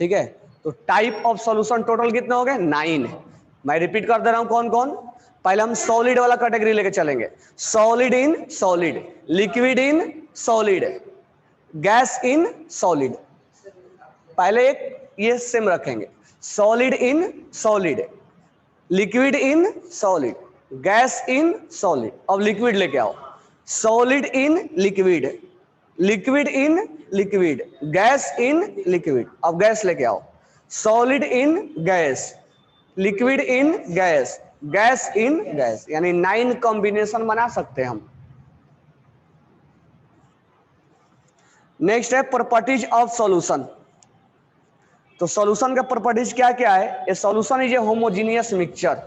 ठीक है। तो टाइप ऑफ सॉल्यूशन टोटल कितने हो गए? 9। मैं रिपीट कर दे रहा हूं कौन कौन। पहले हम सॉलिड वाला कैटेगरी लेके चलेंगे। Solid in solid, liquid in solid, gas in solid. पहले एक ये सेम रखेंगे, solid in solid, liquid in solid, gas in solid. अब लिक्विड लेके आओ, solid in liquid, liquid in liquid, gas in liquid. अब गैस लेके आओ, solid in gas, liquid in gas, gas in gas. यानी 9 कॉम्बिनेशन बना सकते हैं हम। नेक्स्ट है प्रॉपर्टीज ऑफ सॉल्यूशन। तो सॉल्यूशन का प्रॉपर्टीज क्या क्या है? A solution is a homogeneous mixture.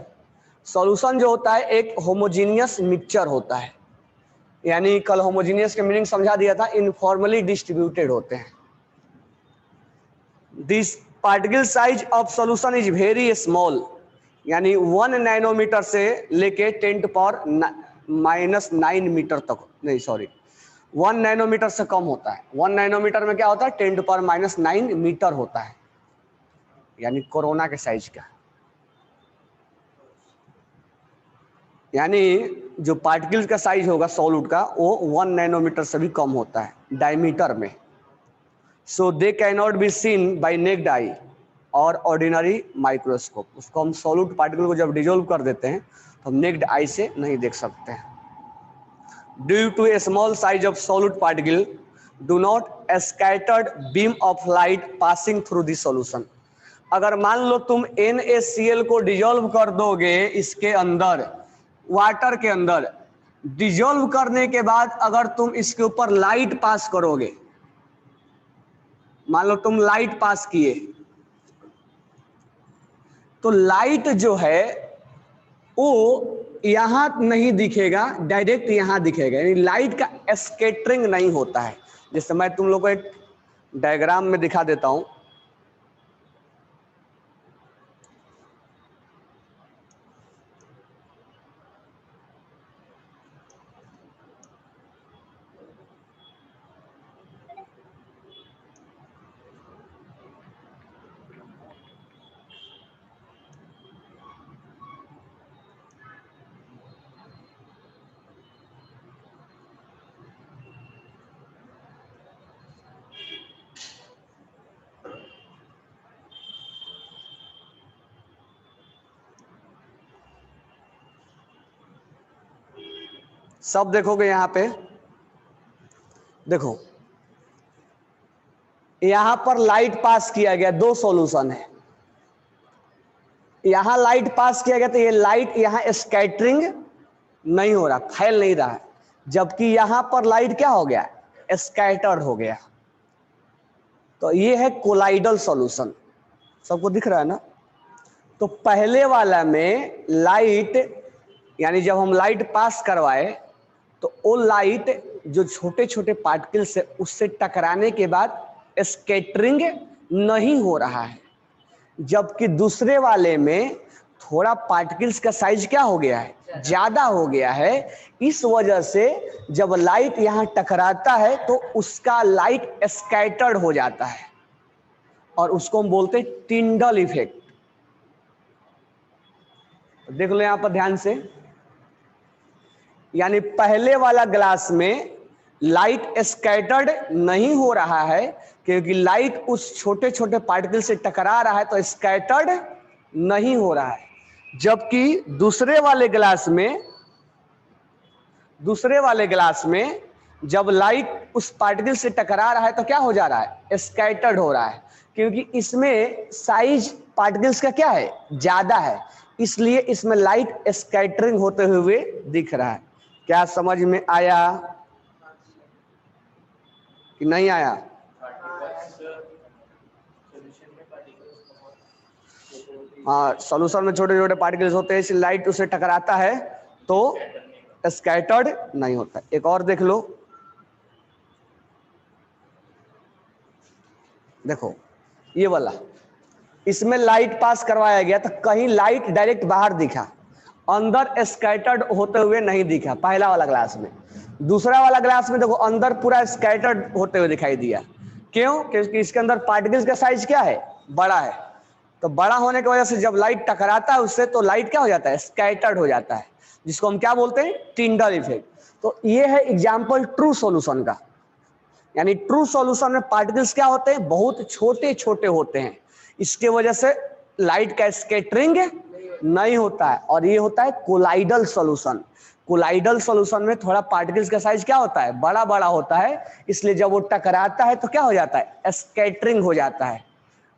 Solution जो होता है एक होमोजीनियस मिक्सचर होता है। यानी कल होमोजीनियस के मीनिंग समझा दिया था, इनफॉर्मली डिस्ट्रीब्यूटेड होते हैं। This particle size of solution is very small, यानी 1 नैनोमीटर से लेके 10⁻⁻9 मीटर तक, नहीं सॉरी 1 नैनोमीटर से कम होता है। 1 नैनोमीटर में क्या होता है? 10⁻⁹ मीटर होता है, यानी कोरोना के साइज का। यानी जो पार्टिकल का साइज होगा सॉलिड का वो 1 नैनोमीटर से भी कम होता है डायमीटर में। So they can not be seen by naked eye or ordinary microscope. उसको हम सॉलिड पार्टिकल को जब डिजोल्व कर देते हैं तो हम नेक्ड आई से नहीं देख सकते हैं। Due to a small size of solid particle do not scattered beam of light passing through the solution. अगर मान लो तुम NaCl को डिजोल्व कर दोगे इसके अंदर, वाटर के अंदर, डिजोल्व करने के बाद अगर तुम इसके ऊपर लाइट पास करोगे, मान लो तुम लाइट पास किए, तो लाइट जो है वो यहां नहीं दिखेगा, डायरेक्ट यहां दिखेगा। यानी लाइट का स्कैटरिंग नहीं होता है। जैसे मैं तुम लोग को एक डायग्राम में दिखा देता हूं। सब देखोगे यहां पे, देखो यहां पर लाइट पास किया गया, 2 सॉल्यूशन है। यहां लाइट पास किया गया तो ये लाइट यहां स्कैटरिंग नहीं हो रहा, फैल नहीं रहा है, जबकि यहां पर लाइट क्या हो गया? स्कैटर्ड हो गया। तो ये है कोलाइडल सॉल्यूशन। सबको दिख रहा है ना? तो पहले वाला में लाइट, यानी जब हम लाइट पास करवाए तो वो लाइट जो छोटे छोटे पार्टिकल्स है उससे टकराने के बाद स्कैटरिंग नहीं हो रहा है, जबकि दूसरे वाले में थोड़ा पार्टिकल्स का साइज क्या हो गया है? ज्यादा हो गया है। इस वजह से जब लाइट यहां टकराता है तो उसका लाइट स्कैटर्ड हो जाता है और उसको हम बोलते हैं टिंडल इफेक्ट। देख लो यहां पर ध्यान से, यानी पहले वाला ग्लास में लाइट स्कैटर्ड नहीं हो रहा है क्योंकि लाइट उस छोटे छोटे पार्टिकल से टकरा रहा है तो स्कैटर्ड नहीं हो रहा है। जबकि दूसरे वाले ग्लास में जब लाइट उस पार्टिकल से टकरा रहा है तो क्या हो जा रहा है? स्कैटर्ड हो रहा है, क्योंकि इसमें साइज पार्टिकल्स का क्या है? ज्यादा है, इसलिए इसमें लाइट स्कैटरिंग होते हुए दिख रहा है। क्या समझ में आया कि नहीं आया? हाँ, सॉल्यूशन में छोटे छोटे पार्टिकल्स होते हैं, इसलिए लाइट उसे टकराता है तो स्कैटर्ड नहीं होता। एक और देख लो, देखो ये वाला, इसमें लाइट पास करवाया गया तो कहीं लाइट डायरेक्ट बाहर दिखा, अंदर स्कैटर्ड होते हुए नहीं दिखा पहला वाला ग्लास में। दूसरा वाला ग्लास में देखो अंदर पूरा स्कैटर्ड होते हुए दिखाई दिया। क्यों? क्योंकि इसके अंदर पार्टिकल्स का साइज क्या है? बड़ा है, तो बड़ा होने की वजह से जब लाइट टकराता है उससे तो लाइट क्या हो जाता है, स्कैटर्ड हो जाता है, जिसको हम क्या बोलते हैं, टिंडल इफेक्ट। तो ये है एग्जाम्पल ट्रू सॉल्यूशन का। यानी ट्रू सॉल्यूशन में पार्टिकल्स क्या होते हैं, बहुत छोटे छोटे होते हैं, इसके वजह से लाइट का स्कैटरिंग नहीं होता है। और ये होता है कोलाइडल सॉल्यूशन। कोलाइडल सॉल्यूशन में थोड़ा पार्टिकल्स का साइज क्या होता है, बड़ा बड़ा होता है, इसलिए जब वो टकराता है तो क्या हो जाता है, स्कैटरिंग हो जाता है,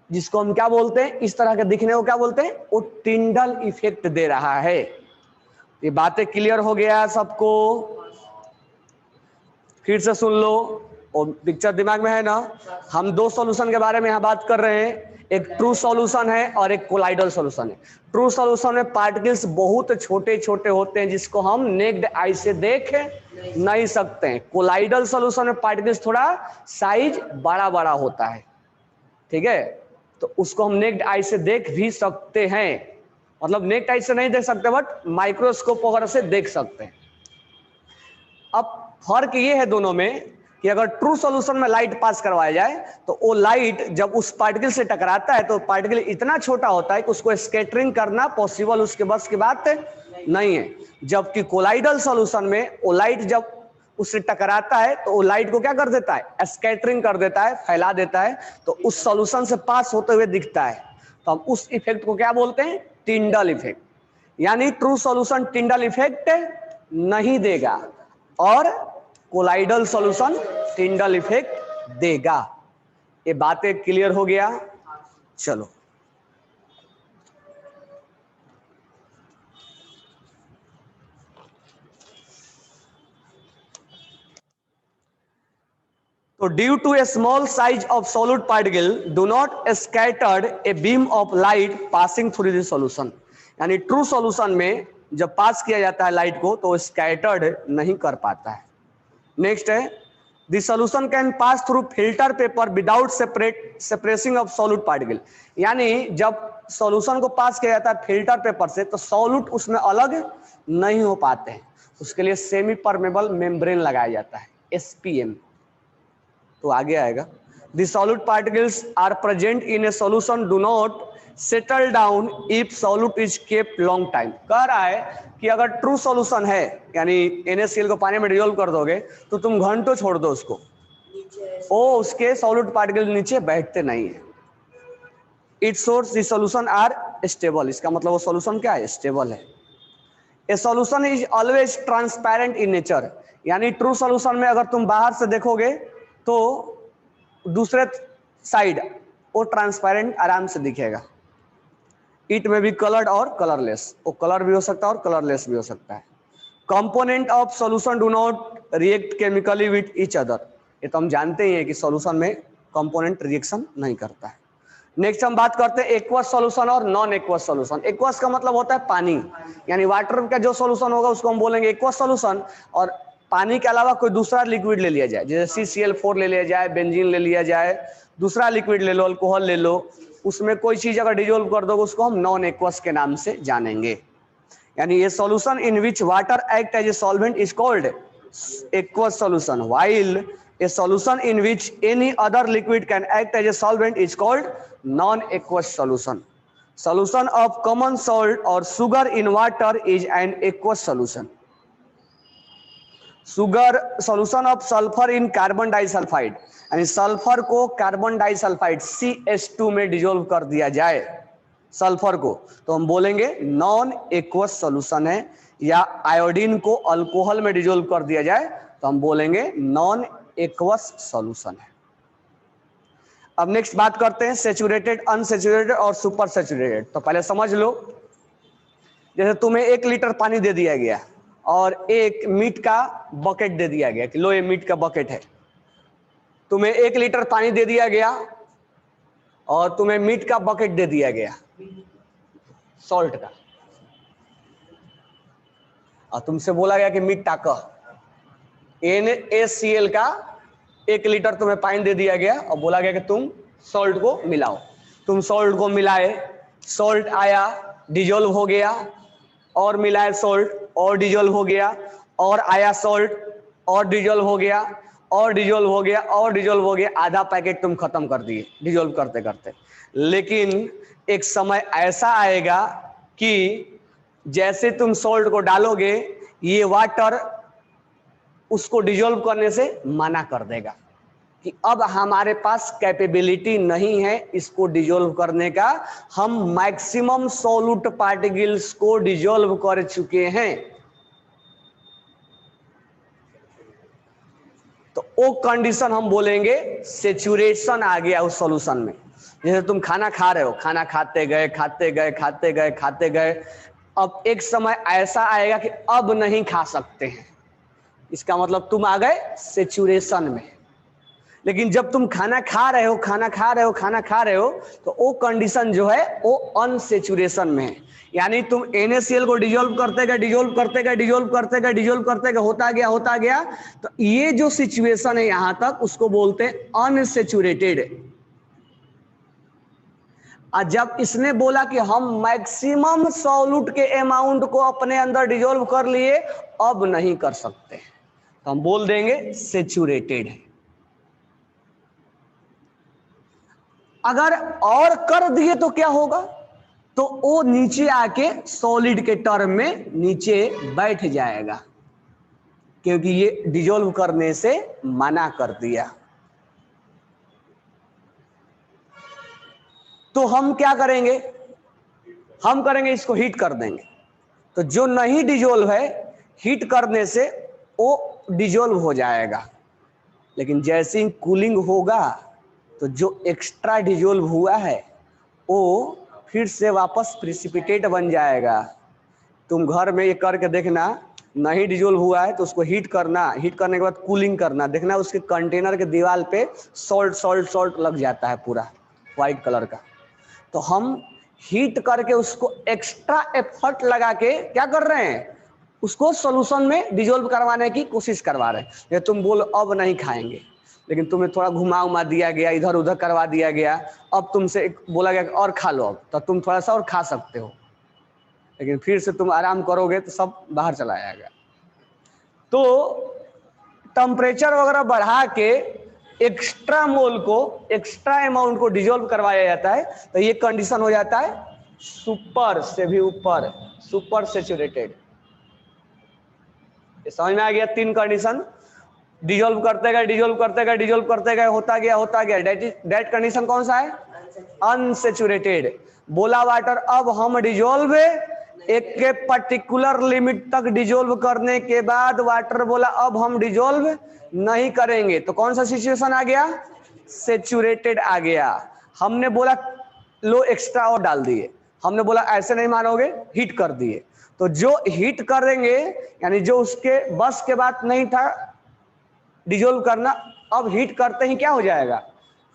जिसको हम क्या बोलते हैं, इस तरह के दिखने को क्या बोलते हैं, वो टिंडल इफेक्ट दे रहा है। ये बातें क्लियर हो गया सबको? फिर से सुन लो, और पिक्चर दिमाग में है ना। हम दो सॉल्यूशन के बारे में यहाँ बात कर रहे हैं, एक ट्रू सॉल्यूशन है और एक कोलाइडल सॉल्यूशन है। ट्रू सॉल्यूशन में पार्टिकल्स बहुत छोटे छोटे होते हैं, जिसको हम नेक्ड आई से देख नहीं सकते हैं। कोलाइडल सॉल्यूशन में पार्टिकल्स थोड़ा साइज बड़ा बड़ा होता है, ठीक है, तो उसको हम नेक्ड आई से देख भी सकते हैं, मतलब नेक्ड आई से नहीं देख सकते बट माइक्रोस्कोप वगैरह से देख सकते हैं। अब फर्क ये है दोनों में कि अगर ट्रू सॉल्यूशन में लाइट पास करवाया जाए तो वो लाइट जब उस पार्टिकल से टकराता है तो पार्टिकल इतना छोटा होता है कि उसको स्कैटरिंग करना पॉसिबल उसके बस की बात नहीं है। जबकि कोलाइडल सॉल्यूशन में वो लाइट जब उससे टकराता है तो वो लाइट को क्या कर देता है, स्कैटरिंग कर देता है, फैला देता है, तो उस सॉल्यूशन से पास होते हुए दिखता है। तो हम उस इफेक्ट को क्या बोलते हैं, टिंडल इफेक्ट। यानी ट्रू सॉल्यूशन टिंडल इफेक्ट नहीं देगा और कोलाइडल सॉल्यूशन टिंडल इफेक्ट देगा। ये बातें क्लियर हो गया? चलो, तो due to a small size of solid particle do not scattered a beam of light passing through the solution. यानी ट्रू सॉल्यूशन में जब पास किया जाता है लाइट को तो स्कैटर्ड नहीं कर पाता है। नेक्स्ट है, the solution can pass through filter paper without separating off solid particle. यानी जब सॉल्यूशन को पास किया जाता है फिल्टर पेपर से तो सॉल्यूट उसमें अलग नहीं हो पाते हैं, उसके लिए सेमी परमेबल मेम्ब्रेन लगाया जाता है, SPM। तो आगे आएगा, the solid particles are present in a solution do not settle down if solute is kept long time. कह रहा है कि अगर ट्रू सॉल्यूशन है, यानी NaCl को पानी में डिसॉल्व कर दोगे तो तुम घंटों छोड़ दो उसको, ओ उसके सॉलिड पार्टिकल नीचे बैठते नहीं है। इट शोर्स द सॉल्यूशन आर स्टेबल। इसका मतलब वो सॉल्यूशन क्या है, स्टेबल है। A solution is always transparent in nature. यानी ट्रू सॉल्यूशन में अगर तुम बाहर से देखोगे तो दूसरे साइड वो ट्रांसपेरेंट आराम से दिखेगा। इट में भी कलर्ड और कलरलेस, वो कलर भी हो सकता है और कलरलेस भी हो सकता है। Component of solution do not react chemically with each other. ये तो हम जानते ही हैं कि सॉल्यूशन में कंपोनेंट रिएक्शन नहीं करता है। नेक्स्ट हम बात करते हैं एक्वस सॉल्यूशन और नॉन एक्वस सॉल्यूशन। एक्वस का मतलब होता है पानी, यानी वाटर का जो सॉल्यूशन होगा उसको हम बोलेंगे एक्वस सॉल्यूशन। और पानी के अलावा कोई दूसरा लिक्विड ले लिया जाए, जैसे CCl4 ले लिया जाए, बेंजीन ले लिया जाए, दूसरा लिक्विड ले लो, अल्कोहल ले लो, उसमें कोई चीज अगर डिजोल्व कर दोगे उसको हम नॉन एक्वस के नाम से जानेंगे। यानी ये solution in which water act as a solvent is called aqueous solution, while a solution in which any other liquid can act as a solvent is called non-aqueous solution. Solution of common salt or sugar in water is an aqueous solution. Sugar solution of sulfur in carbon disulfide, यानी sulphur को carbon disulphide CH2 में dissolve कर दिया जाए sulphur को, तो हम बोलेंगे नॉन एक्वस सॉल्यूशन है। या आयोडीन को अल्कोहल में डिजोल्व कर दिया जाए तो हम बोलेंगे नॉन एक्वस सॉल्यूशन है। अब नेक्स्ट बात करते हैं सैचुरेटेड, अनसैचुरेटेड और सुपर सैचुरेटेड। तो पहले समझ लो, जैसे तुम्हें 1 लीटर पानी दे दिया गया और एक मीट का बकेट दे दिया गया कि लो ये मीट का बकेट है। तुम्हें 1 लीटर पानी दे दिया गया और तुम्हें मीट का बकेट दे दिया गया सॉल्ट का, और तुमसे बोला गया कि मीट टाका NaCl का 1 लीटर तुम्हें पानी दे दिया गया और बोला गया कि तुम सॉल्ट को मिलाओ। तुम सॉल्ट को मिलाए, सॉल्ट आया, डिजोल्व हो गया, और मिलाए सॉल्ट और डिजोल्व हो गया, और आया सॉल्ट और डिजोल्व हो गया, और डिजोल्व हो गया, और डिजोल्व हो गया। आधा पैकेट तुम खत्म कर दिए डिजोल्व करते करते। लेकिन एक समय ऐसा आएगा कि जैसे तुम सॉल्ट को डालोगे ये वाटर उसको डिजोल्व करने से मना कर देगा कि अब हमारे पास कैपेबिलिटी नहीं है इसको डिजोल्व करने का, हम मैक्सिमम सॉल्यूट पार्टिकल्स को डिजोल्व कर चुके हैं। तो वो कंडीशन हम बोलेंगे सेचुरेशन आ गया उस सॉल्यूशन में। जैसे तुम खाना खा रहे हो, खाना खाते गए खाते गए खाते गए खाते गए, अब एक समय ऐसा आएगा कि अब नहीं खा सकते हैं, इसका मतलब तुम आ गए सेचुरेशन में। लेकिन जब तुम खाना खा रहे हो खाना खा रहे हो खाना खा रहे हो तो वो कंडीशन जो है वो अनसेचुरेशन में है, यानी तुम NaCl को डिजोल्व करते गए डिजोल्व करते गए डिजोल्व करते गए डिजोल्व करते गए, होता गया। तो ये जो सिचुएशन है यहां तक उसको बोलते हैं अनसेचुरेटेड। और जब इसने बोला कि हम मैक्सिमम सॉल्यूट के अमाउंट को अपने अंदर डिजोल्व कर लिए अब नहीं कर सकते, तो हम बोल देंगे सेचुरेटेड है। अगर और कर दिए तो क्या होगा, तो वो नीचे आके सॉलिड के टर्म में नीचे बैठ जाएगा, क्योंकि ये डिजोल्व करने से मना कर दिया। तो हम क्या करेंगे, हम करेंगे इसको हीट कर देंगे। तो जो नहीं डिजोल्व है हीट करने से वो डिजोल्व हो जाएगा, लेकिन जैसे ही कूलिंग होगा तो जो एक्स्ट्रा डिजोल्व हुआ है वो फिर से वापस प्रिसिपिटेट बन जाएगा। तुम घर में ये करके देखना, नहीं डिजोल्व हुआ है तो उसको हीट करना, हीट करने के बाद कूलिंग करना, देखना उसके कंटेनर के दीवार पे सॉल्ट सॉल्ट सॉल्ट लग जाता है पूरा व्हाइट कलर का। तो हम हीट करके उसको एक्स्ट्रा एफर्ट लगा के क्या कर रहे हैं, उसको सॉल्यूशन में डिजोल्व करवाने की कोशिश करवा रहे हैं। ये तुम बोलो अब नहीं खाएंगे, लेकिन तुम्हें थोड़ा घुमा उमा दिया गया, इधर उधर करवा दिया गया, अब तुमसे बोला गया और खा लो, अब तो तुम थोड़ा सा और खा सकते हो, लेकिन फिर से तुम आराम करोगे तो सब बाहर चला जाएगा। तो टेम्परेचर वगैरह बढ़ा के एक्स्ट्रा मोल को, एक्स्ट्रा अमाउंट को डिजोल्व करवाया जाता है, तो ये कंडीशन हो जाता है सुपर से भी ऊपर, सुपर सेचुरेटेड। समझ में आ गया? तीन कंडीशन, डिजोल्व करते गए डिजोल्व करते गए डिजोल्व करते गए, होता गया, दैट कंडीशन कौन सा है, अनसेचुरेटेड। बोला वाटर अब हम डिजोल्व एक के पर्टिकुलर लिमिट तक डिजोल्व करने के बाद वाटर बोला अब हम डिजोल्व नहीं करेंगे, तो कौन सा सिचुएशन आ गया, सेचुरेटेड आ गया। हमने बोला लो एक्स्ट्रा और डाल दिए, हमने बोला ऐसे नहीं मानोगे, हीट कर दिए। तो जो हीट करेंगे यानी जो उसके बस के बात नहीं था डिजोल्व करना, अब हीट करते ही क्या हो जाएगा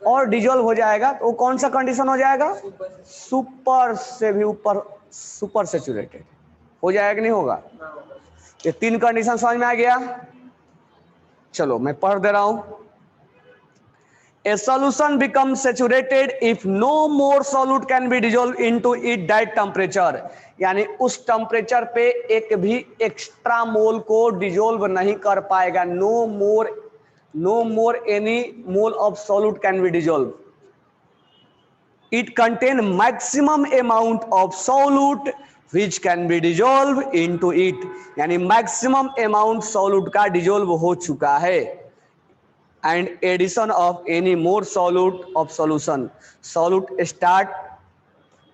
और डिजोल्व हो जाएगा। तो कौन सा कंडीशन हो जाएगा, सुपर से भी ऊपर, सुपर सेचुरेटेड हो जाएगा कि नहीं होगा। ये तीन कंडीशन समझ में आ गया। चलो मैं पढ़ दे रहा हूं। A solution becomes saturated if no more solute can be dissolved into it that temperature, यानी उस टेम्परेचर पे एक भी एक्स्ट्रा मोल को डिजोल्व नहीं कर पाएगा। no more any mole of solute can be dissolved. It contain maximum amount of solute which can be dissolved into it, यानी मैक्सिमम अमाउंट सॉल्यूट का डिजोल्व हो चुका है। And addition of any more solute of solution, solute start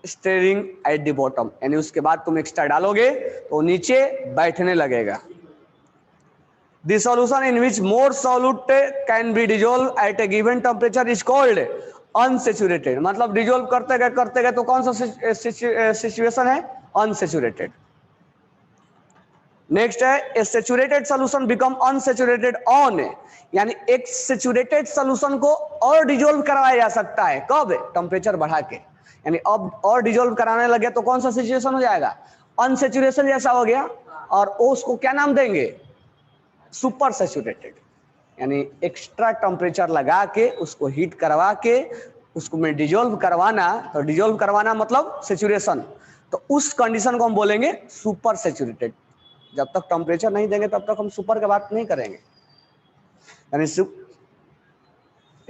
stirring at the bottom, यानी उसके बाद तुम extra डालोगे तो नीचे बैठने लगेगा। The solution in which more solute can be dissolved at a given temperature is called unsaturated, मतलब डिजोल्व करते गए तो कौन सा सिचुएशन है, अनसेचुरेटेड। नेक्स्ट है a saturated solution become unsaturated on, यानी एक सेचुरेटेड सोल्यूशन को और डिजोल्व करवाया जा सकता है, कब, टेम्परेचर बढ़ा के, यानी अब और डिजोल्व कराने लगे तो कौन सा सिचुएशन हो जाएगा, अनसेचुरेशन जैसा हो गया। और उसको क्या नाम देंगे, सुपर सेचुरेटेड, यानी एक्स्ट्रा टेम्परेचर लगा के उसको हीट करवा के उसको में डिजोल्व करवाना, तो डिजोल्व करवाना मतलब सेचुरेशन, तो उस कंडीशन को हम बोलेंगे सुपर सेचुरेटेड। जब तक टेम्परेचर नहीं देंगे तब तक हम सुपर की बात नहीं करेंगे। यानी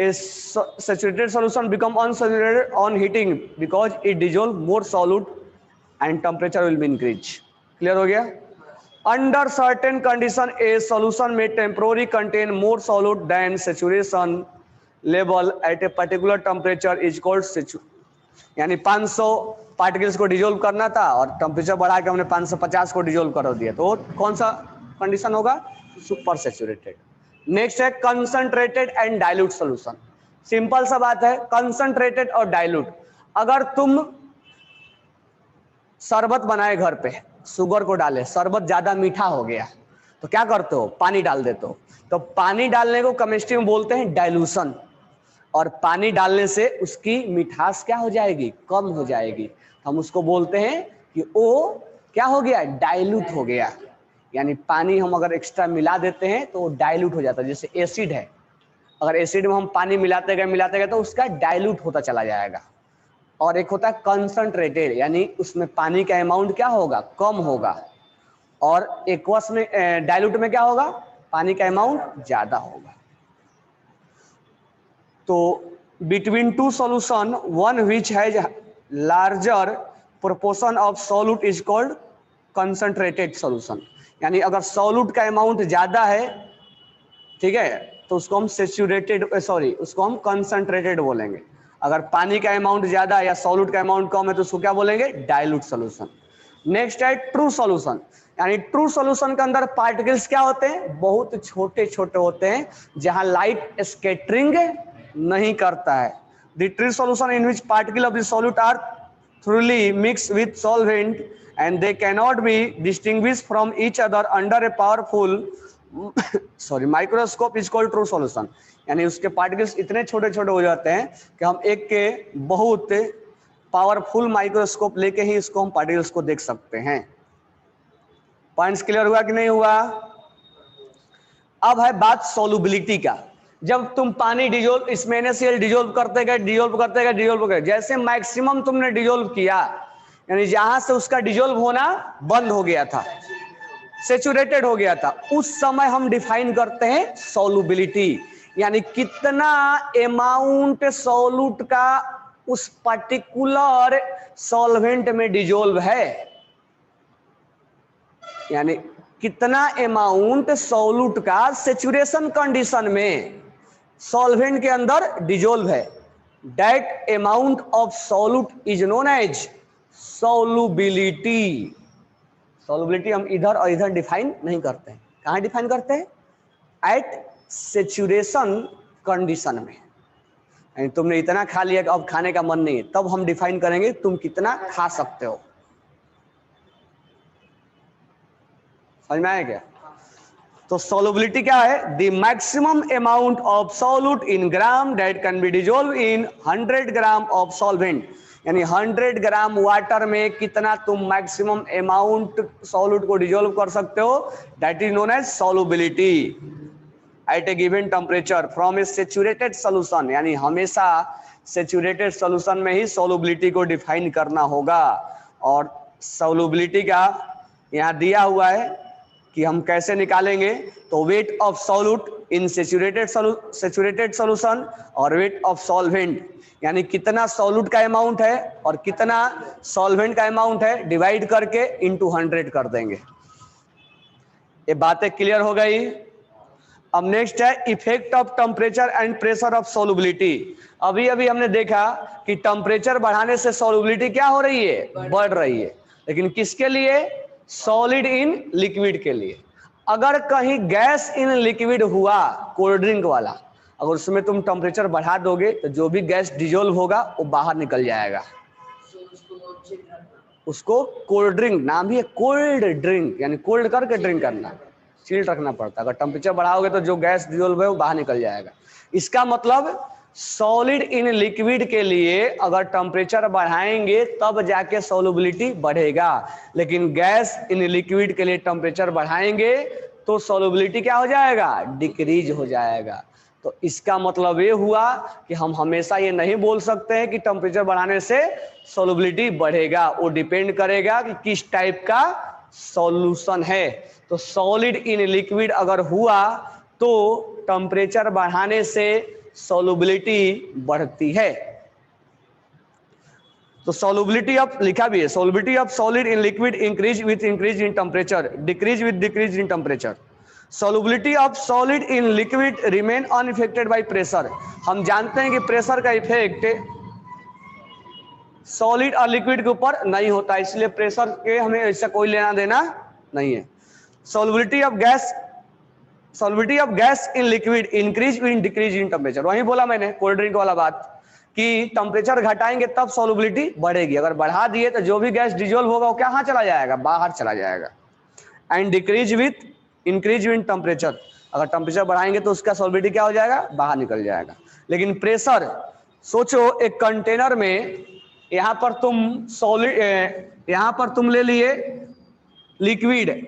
A saturated solution become unsaturated on heating because it dissolve more solute and temperature will be increase. Clear हो गया? Under certain condition, a solution may temporarily contain more solute than saturation level at a particular temperature is called saturation. यानी 500 particles को dissolve करना था और temperature बढ़ा के हमने 550 को डिजोल्व कर दिया, तो कौन सा कंडीशन होगा? Super saturated. नेक्स्ट है concentrated and dilute solution. Simple सा बात है, कंसंट्रेटेड और डाइल्यूट। अगर तुम शरबत बनाए घर पे, शुगर को डाले, शरबत ज्यादा मीठा हो गया तो क्या करते हो? पानी डाल देते हो। तो पानी डालने को केमिस्ट्री में बोलते हैं डाइल्यूशन, और पानी डालने से उसकी मिठास क्या हो जाएगी? कम हो जाएगी। हम उसको बोलते हैं कि वो क्या हो गया? डाइल्यूट हो गया। यानी पानी हम अगर एक्स्ट्रा मिला देते हैं तो वो डाइल्यूट हो जाता है। जैसे एसिड है, अगर एसिड में हम पानी मिलाते गए तो उसका डाइल्यूट होता चला जाएगा। और एक होता है कंसंट्रेटेड, यानी उसमें पानी का अमाउंट क्या होगा? कम होगा। और एक्वस में डाइल्यूट में क्या होगा? पानी का अमाउंट ज्यादा होगा। तो between two solution one which has larger proportion of solute is called concentrated solution. यानी अगर सॉल्यूट का अमाउंट ज्यादा है, ठीक है, तो उसको हम उसको हम कंसंट्रेटेड बोलेंगे। अगर पानी का अमाउंट ज्यादा है या सॉल्यूट का अमाउंट कम है तो उसको क्या बोलेंगे? Dilute solution. नेक्स्ट है ट्रू सॉल्यूशन। यानी ट्रू सॉल्यूशन के अंदर पार्टिकल्स क्या होते हैं? बहुत छोटे छोटे होते हैं, जहां लाइट स्कैटरिंग नहीं करता है। The true solution in which particle of the solute are thoroughly mixed with solvent and they cannot be distinguished from each other under a powerful microscope is called true solution। यानी उसके particles इतने छोटे छोटे हो जाते हैं कि हम एक के बहुत पावरफुल माइक्रोस्कोप लेके ही इसको हम पार्टिकल्स को देख सकते हैं। पॉइंट्स क्लियर हुआ कि नहीं हुआ? अब है बात सोलुबिलिटी का। जब तुम पानी डिजोल्व, इसमें NaCl डिजोल्व करते गए, जैसे मैक्सिमम तुमने डिजोल्व किया, यानी जहां से उसका डिजोल्व होना बंद हो गया था, सैचुरेटेड हो गया था, उस समय हम डिफाइन करते हैं सोलुबिलिटी। यानी कितना अमाउंट सॉल्यूट का उस पर्टिकुलर सॉल्वेंट में डिजोल्व है, यानी कितना अमाउंट सॉल्यूट का सैचुरेशन कंडीशन में सॉल्वेंट के अंदर डिजोल्व है। That amount of solute is known as solubility. Solubility हम इधर और इधर डिफाइन नहीं करते हैं। कहां डिफाइन करते हैं? एट सैचुरेशन कंडीशन में। यानी तुमने इतना खा लिया कि अब खाने का मन नहीं है, तब हम डिफाइन करेंगे तुम कितना खा सकते हो। समझ में आया क्या? तो सोलुबिलिटी क्या है? The maximum amount of solute in gram that can be dissolve in 100 gram of solvent. यानी 100 ग्राम वाटर में कितना तुम मैक्सिमम अमाउंट सॉल्यूट को डिजोल्व कर सकते हो, that is known as solubility at a given temperature from a saturated solution. यानी हमेशा सैचुरेटेड सॉल्यूशन में ही सोलुबिलिटी को डिफाइन करना होगा। और सोलुबिलिटी का यहाँ दिया हुआ है कि हम कैसे निकालेंगे। तो weight of solute in saturated solution और वेट ऑफ सॉल्वेंट, यानी कितना सॉल्यूट का अमाउंट है और कितना सॉल्वेंट का अमाउंट है, डिवाइड करके इनटू 100 कर देंगे। ये बातें क्लियर हो गई? अब नेक्स्ट है effect of temperature and pressure of solubility. अभी अभी हमने देखा कि टेम्परेचर बढ़ाने से सोलुबिलिटी क्या हो रही है? बढ़ रही है। लेकिन किसके लिए? सॉलिड इन लिक्विड के लिए। अगर कहीं गैस इन लिक्विड हुआ, कोल्ड ड्रिंक वाला, अगर उसमें तुम टेम्परेचर बढ़ा दोगे तो जो भी गैस डिजोल्व होगा वो बाहर निकल जाएगा। उसको कोल्ड ड्रिंक, नाम ही है कोल्ड ड्रिंक, यानी कोल्ड करके ड्रिंक करना, चिल्ड रखना पड़ता है। अगर टेम्परेचर बढ़ाओगे तो जो गैस डिजोल्व है वो बाहर निकल जाएगा। इसका मतलब सॉलिड इन लिक्विड के लिए अगर टेम्परेचर बढ़ाएंगे तब जाके सॉल्युबिलिटी बढ़ेगा, लेकिन गैस इन लिक्विड के लिए टेम्परेचर बढ़ाएंगे तो सॉल्युबिलिटी क्या हो जाएगा? डिक्रीज हो जाएगा। तो इसका मतलब ये हुआ कि हम हमेशा ये नहीं बोल सकते हैं कि टेम्परेचर बढ़ाने से सॉल्युबिलिटी बढ़ेगा। वो डिपेंड करेगा कि किस टाइप का सॉल्यूशन है। तो सॉलिड इन लिक्विड अगर हुआ तो टेम्परेचर बढ़ाने से सॉल्युबिलिटी बढ़ती है। तो सॉल्युबिलिटी ऑफ लिखा भी है, solubility of solid in liquid increase with increase in temperature, decrease with decrease in temperature. Solubility of solid in liquid remain unaffected by pressure. हम जानते हैं कि प्रेशर का इफेक्ट सॉलिड और लिक्विड के ऊपर नहीं होता, इसलिए प्रेशर के हमें इससे कोई लेना देना नहीं है। Solubility of gas in liquid increase in decrease in temperature. वही बोला मैंने कोल्ड ड्रिंक वाला बात कि टेम्परेचर घटाएंगे तब सॉल्युबिलिटी बढ़ेगी, अगर बढ़ा दिए तो जो भी गैस डिजोल्व होगा वो कहाँ चला जाएगा, बाहर चला जाएगा। And decrease with increase in temperature, अगर टेम्परेचर बढ़ाएंगे तो उसका सॉल्युबिलिटी क्या हो जाएगा, बाहर निकल जाएगा। लेकिन प्रेशर, सोचो एक कंटेनर में यहाँ पर तुम सॉलिड, यहाँ पर तुम ले लिए लिक्विड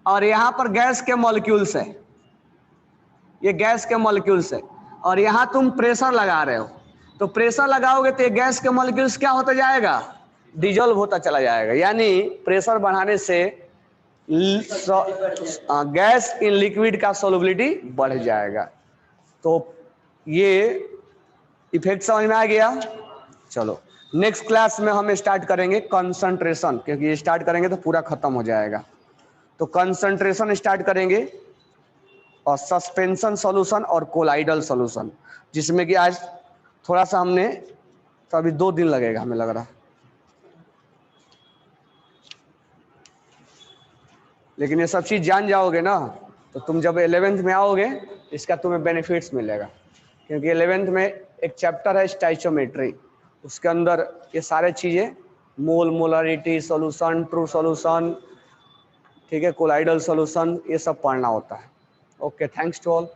और यहाँ पर गैस के मॉलिक्यूल्स है, ये गैस के मॉलिक्यूल्स है, और यहाँ तुम प्रेशर लगा रहे हो, तो प्रेशर लगाओगे तो ये गैस के मॉलिक्यूल्स क्या होता जाएगा, डिजोल्व होता चला जाएगा। यानी प्रेशर बढ़ाने से गैस इन लिक्विड का सॉल्युबिलिटी बढ़ जाएगा। तो ये इफेक्ट समझ में आ गया। चलो नेक्स्ट क्लास में हम स्टार्ट करेंगे कंसंट्रेशन, क्योंकि ये स्टार्ट करेंगे तो पूरा खत्म हो जाएगा। तो कंसंट्रेशन स्टार्ट करेंगे और सस्पेंशन सॉल्यूशन और कोलाइडल सॉल्यूशन, जिसमें कि आज थोड़ा सा हमने, तो अभी 2 दिन लगेगा हमें लग रहा, लेकिन ये सब चीज जान जाओगे ना तो तुम जब 11th में आओगे इसका तुम्हें बेनिफिट्स मिलेगा। क्योंकि 11th में एक चैप्टर है स्टाइचोमेट्री, उसके अंदर ये सारे चीजें mole, molarity, solution, true solution, ठीक है, कोलाइडल सॉल्यूशन, ये सब पढ़ना होता है। Okay, thanks to all.